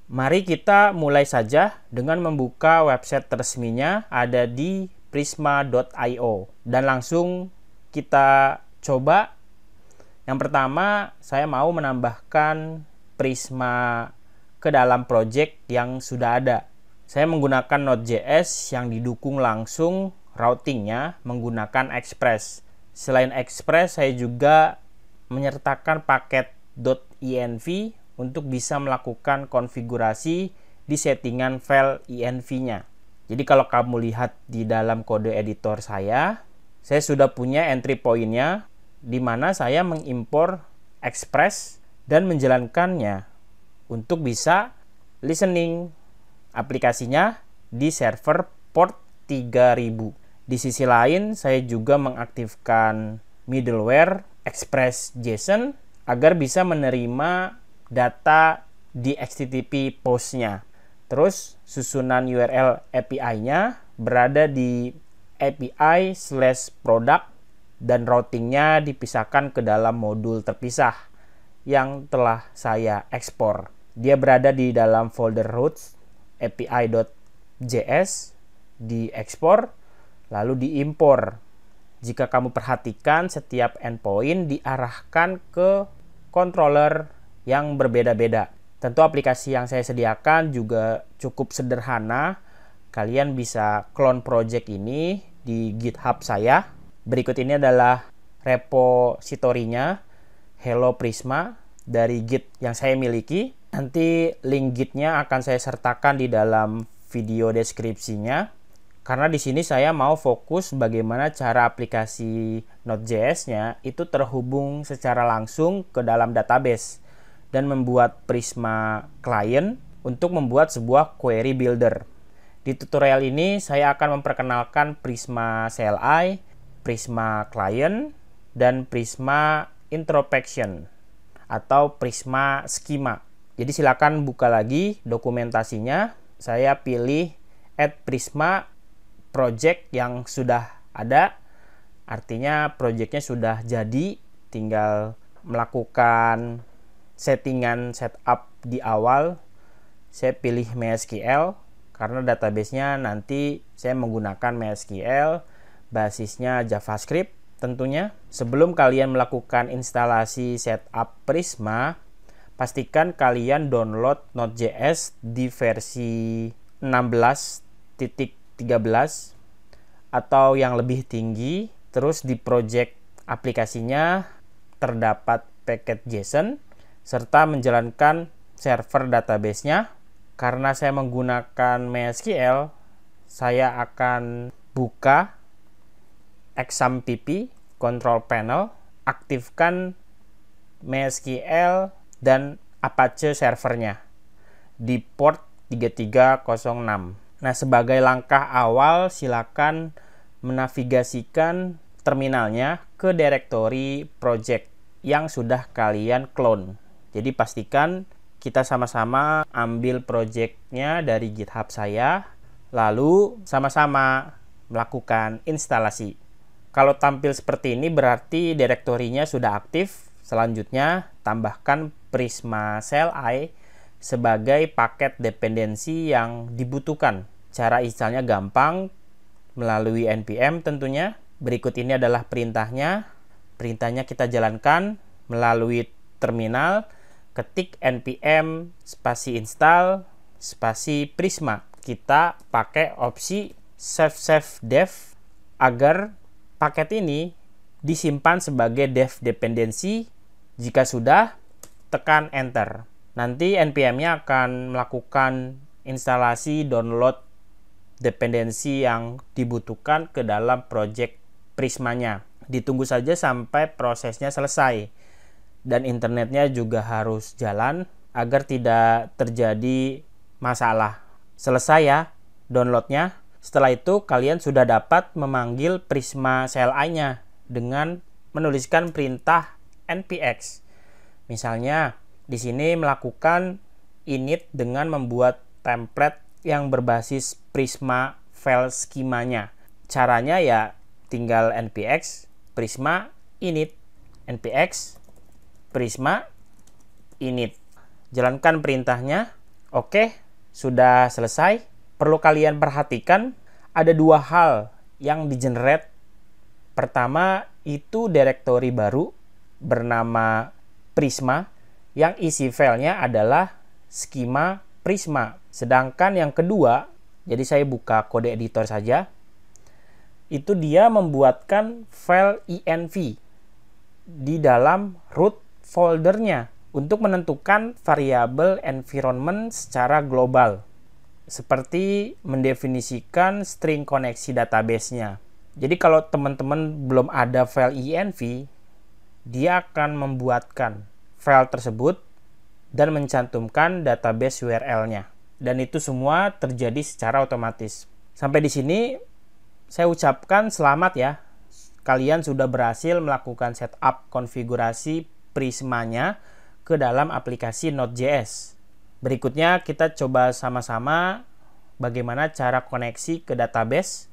Mari kita mulai saja dengan membuka website resminya, ada di prisma.io, dan langsung kita coba. Yang pertama, saya mau menambahkan Prisma ke dalam project yang sudah ada. Saya menggunakan Node.js yang didukung langsung routingnya menggunakan Express. Selain Express, saya juga menyertakan paket .env untuk bisa melakukan konfigurasi di settingan file env-nya. Jadi kalau kamu lihat di dalam kode editor saya sudah punya entry point-nya, di mana saya mengimpor Express dan menjalankannya untuk bisa listening aplikasinya di server port 3000. Di sisi lain, saya juga mengaktifkan middleware Express.json agar bisa menerima data di HTTP post-nya. Terus susunan URL API-nya berada di API/product dan routingnya dipisahkan ke dalam modul terpisah yang telah saya ekspor. Dia berada di dalam folder routes api.js, diekspor lalu diimpor. Jika kamu perhatikan, setiap endpoint diarahkan ke controller yang berbeda-beda. Tentu aplikasi yang saya sediakan juga cukup sederhana. Kalian bisa clone project ini di GitHub saya. Berikut ini adalah repositorinya Hello Prisma dari Git yang saya miliki. Nanti link Gitnya akan saya sertakan di dalam video deskripsinya. Karena di sini saya mau fokus bagaimana cara aplikasi Node.js-nya itu terhubung secara langsung ke dalam database dan membuat Prisma Client untuk membuat sebuah query builder. Di tutorial ini saya akan memperkenalkan Prisma CLI, Prisma Client, dan Prisma Introspection atau Prisma Schema. Jadi silakan buka lagi dokumentasinya. Saya pilih add Prisma project yang sudah ada, artinya projectnya sudah jadi, tinggal melakukan settingan setup di awal. Saya pilih MySQL karena databasenya nanti saya menggunakan MySQL, basisnya JavaScript tentunya. Sebelum kalian melakukan instalasi setup Prisma, pastikan kalian download Node.js di versi 16.13 atau yang lebih tinggi. Terus di project aplikasinya terdapat paket JSON serta menjalankan server database-nya. Karena saya menggunakan MySQL, saya akan buka XAMPP control panel, aktifkan MySQL dan Apache servernya di port 3306. Nah, sebagai langkah awal, silakan menavigasikan terminalnya ke direktori project yang sudah kalian clone. Jadi pastikan kita sama-sama ambil projectnya dari GitHub saya, lalu sama-sama melakukan instalasi. Kalau tampil seperti ini berarti direktorinya sudah aktif. Selanjutnya, tambahkan Prisma CLI sebagai paket dependensi yang dibutuhkan. Cara installnya gampang, melalui npm tentunya. Berikut ini adalah perintahnya. Perintahnya kita jalankan melalui terminal. Ketik npm spasi install spasi Prisma. Kita pakai opsi save dev agar paket ini disimpan sebagai dev dependensi. Jika sudah, tekan enter. Nanti npm-nya akan melakukan instalasi download dependensi yang dibutuhkan ke dalam project Prismanya. Ditunggu saja sampai prosesnya selesai. Dan internetnya juga harus jalan agar tidak terjadi masalah. Selesai ya downloadnya. Setelah itu kalian sudah dapat memanggil Prisma CLI-nya dengan menuliskan perintah npx. Misalnya di sini melakukan init dengan membuat template yang berbasis Prisma file skemanya. Caranya ya tinggal npx Prisma init, npx Prisma init. Jalankan perintahnya. Oke, sudah selesai. Perlu kalian perhatikan ada dua hal yang di-generate. Pertama, itu directory baru bernama Prisma yang isi filenya adalah skema Prisma. Sedangkan yang kedua, jadi saya buka kode editor saja, itu dia membuatkan file env di dalam root foldernya untuk menentukan variabel environment secara global, seperti mendefinisikan string koneksi database-nya. Jadi kalau teman-teman belum ada file env, dia akan membuatkan file tersebut dan mencantumkan database URL-nya. Dan itu semua terjadi secara otomatis. Sampai di sini saya ucapkan selamat ya. Kalian sudah berhasil melakukan setup konfigurasi Prismanya ke dalam aplikasi Node.js. Berikutnya kita coba sama-sama bagaimana cara koneksi ke database.